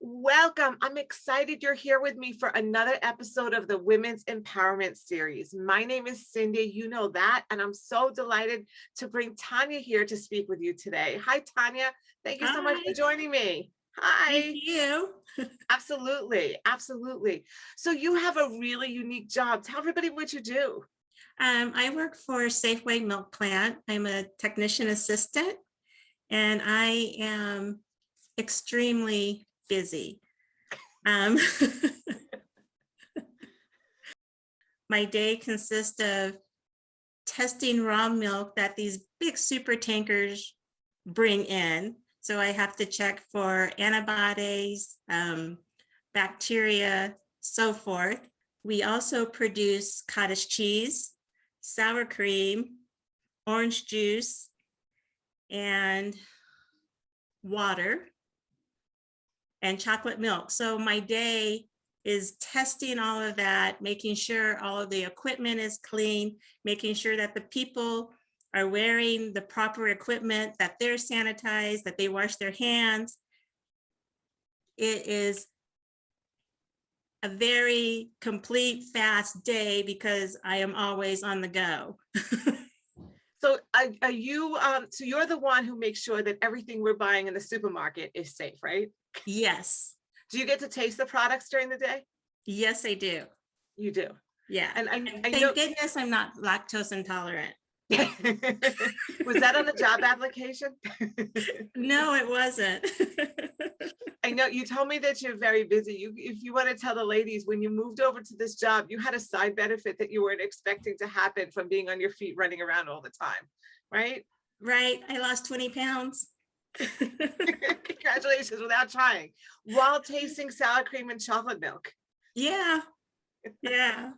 Welcome. I'm excited you're here with me for another episode of the Women's Empowerment Series. My name is Cindy, you know that, and I'm so delighted to bring Tanya here to speak with you today. Hi, Tanya. Thank you so much for Hi, joining me. thank Hi. you. Absolutely. Absolutely. So you have a really unique job. Tell everybody what you do. I work for Safeway Milk Plant. I'm a technician assistant, and I am extremely busy. Um, my day consists of testing raw milk that these big super tankers bring in. So I have to check for antibodies, bacteria, so forth. We also produce cottage cheese, sour cream, orange juice, and water, and chocolate milk. So my day is testing all of that, making sure all of the equipment is clean, making sure that the people are wearing the proper equipment, that they're sanitized, that they wash their hands. It is a very complete, fast day because I am always on the go. So are you, so you're the one who makes sure that everything we're buying in the supermarket is safe, right? Yes, Do you get to taste the products during the day? yes, I do. You do. Yeah. And And I know, thank goodness I'm not lactose intolerant. was that on the job application? No, it wasn't. I know you told me that you're very busy. If you want to tell the ladies, when you moved over to this job, you had a side benefit that you weren't expecting to happen from being on your feet running around all the time, right? Right. I lost 20 pounds. Congratulations without trying, while tasting sour cream and chocolate milk. Yeah. Yeah.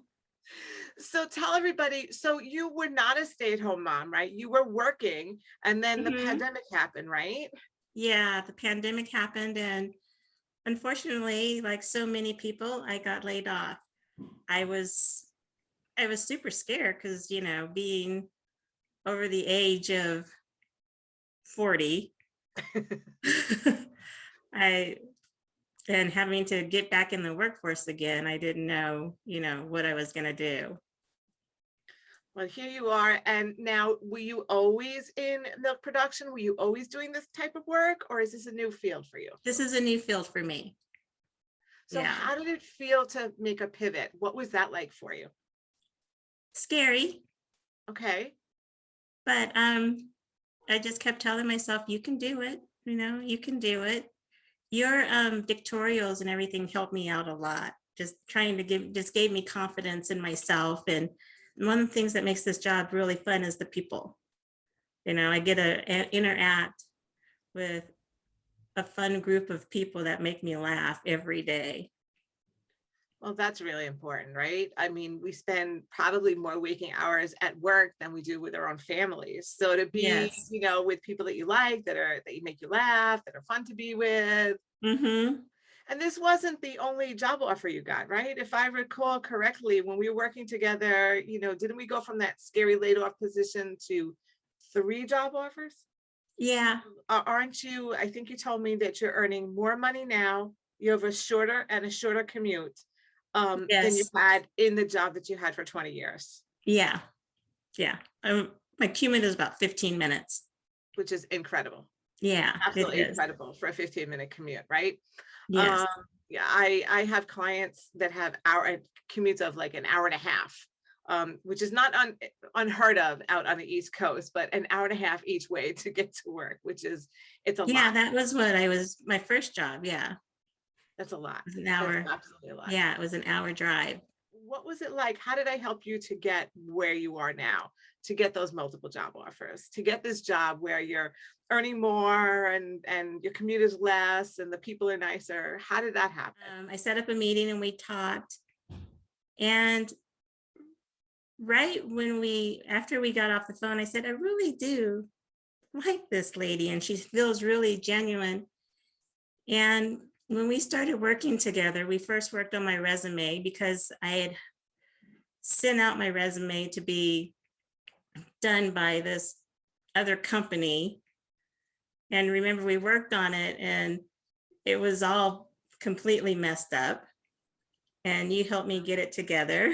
So tell everybody, so you were not a stay-at-home mom, right? You were working and then the Mhm. pandemic happened, right? Yeah. The pandemic happened. And unfortunately, like so many people, I got laid off. I was I was super scared because, being over the age of 40, I and having to get back in the workforce again, I didn't know, what I was going to do. Well, here you are. And now, were you always in milk production? Were you always doing this type of work, or is this a new field for you? This is a new field for me. So Yeah. how did it feel to make a pivot? What was that like for you? Scary, Okay. but I just kept telling myself, you can do it. You can do it. Your dictorials and everything helped me out a lot. Just gave me confidence in myself. And one of the things that makes this job really fun is the people. I get to interact with a fun group of people that make me laugh every day. Well, that's really important, right? I mean, we spend probably more waking hours at work than we do with our own families. So to be, Yes. with people that you like, that you make you laugh, that are fun to be with. Mm-hmm. And this wasn't the only job offer you got, right? If I recall correctly, when we were working together, didn't we go from that scary laid off position to 3 job offers? Yeah. Aren't you, I think you told me that you're earning more money now. You have a shorter commute than you Yes. had in the job that you had for 20 years, Yeah. Yeah. My commute is about 15 minutes. which is incredible. Yeah, it Absolutely is. incredible for a 15-minute commute, right? Yes. Um, yeah, I have clients that have commutes of like an hour and a half, which is not unheard of out on the East Coast, but an hour and a half each way to get to work, it's a Yeah, lot. that was my first job. Yeah. That's a lot. It was an That's hour. absolutely a lot. Yeah, it was an hour drive. What was it like? How did I help you to get where you are now, to get those multiple job offers, to get this job where you're earning more and your commute is less and the people are nicer? How did that happen? I set up a meeting and we talked. And right after we got off the phone, I said, I really do like this lady and she feels really genuine. And when we started working together, we first worked on my resume because I had sent out my resume to be done by this other company. And remember, we worked on it and it was all completely messed up, and you helped me get it together.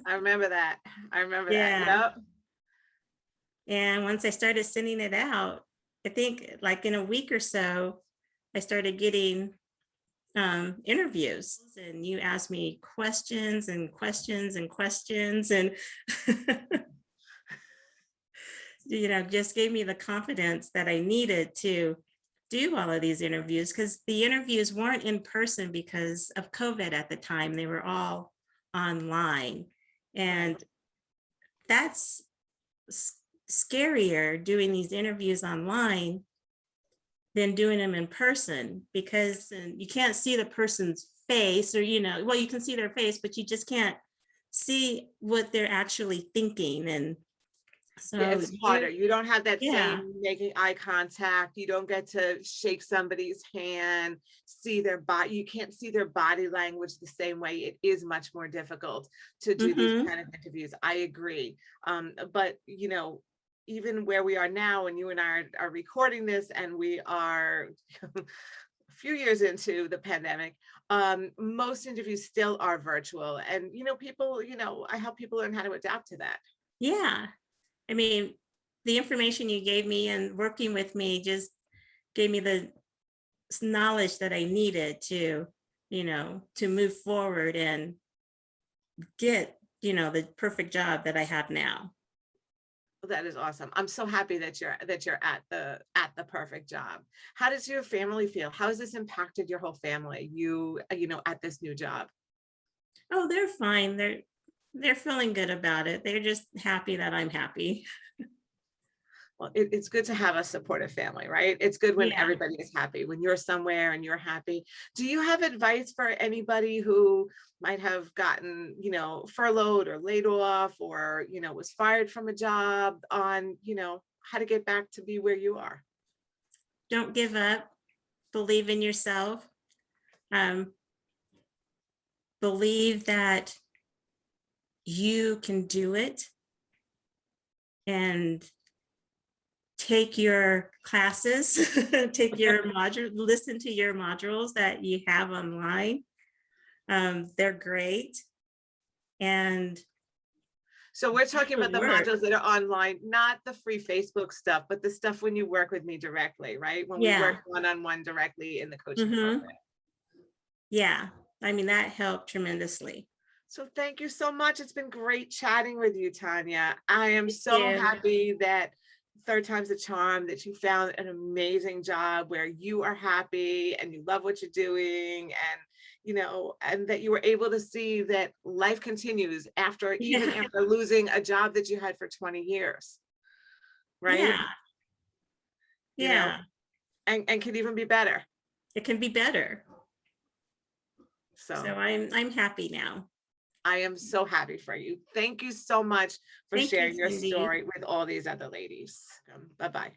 I remember that. I remember that. Yeah. Yep. And once I started sending it out, I think like in a week or so, I started getting interviews, and you asked me questions and questions and questions, and just gave me the confidence that I needed to do all of these interviews, because the interviews weren't in person because of COVID at the time. They were all online. And that's scarier, doing these interviews online than doing them in person, because you can't see the person's face, or, well, you can see their face, but you just can't see what they're actually thinking. And Yeah, so it's harder. You don't have that yeah. same making eye contact. You don't get to shake somebody's hand, see their body. You can't see their body language the same way. It is much more difficult to do these Mhm. kind of interviews. I agree. But even where we are now, and you and I are recording this, and we are a few years into the pandemic, most interviews still are virtual. And people, I help people learn how to adapt to that. Yeah. I mean, the information you gave me and working with me just gave me the knowledge that I needed to, to move forward and get, the perfect job that I have now. That is awesome. I'm so happy that you're at the perfect job. How does your family feel? How has this impacted your whole family? At this new job. Oh, they're fine. They're feeling good about it. They're just happy that I'm happy. Well, it's good to have a supportive family, right? It's good when Yeah. everybody is happy, when you're somewhere and you're happy. Do you have advice for anybody who might have gotten, furloughed or laid off, or, was fired from a job, on, how to get back to be where you are? Don't give up. Believe in yourself. Um, believe that you can do it, and take your classes, take your module, listen to your modules that you have online. They're great. And So we're talking the about the work. modules that are online, not the free Facebook stuff, but the stuff when you work with me directly, right? When we Yeah. work one-on-one directly in the coaching Hmm. program. Yeah. I mean, that helped tremendously. So thank you so much. It's been great chatting with you, Tanya. I am Thank so you. happy that third time's the charm, that you found an amazing job where you are happy and you love what you're doing, and and that you were able to see that life continues even Yeah. after losing a job that you had for 20 years, right? Yeah. You know, Yeah. and can even be better. It can be better. So So I'm happy now. I am so happy for you. Thank you so much for Thank you, sharing your Cindy. story with all these other ladies. Bye-bye.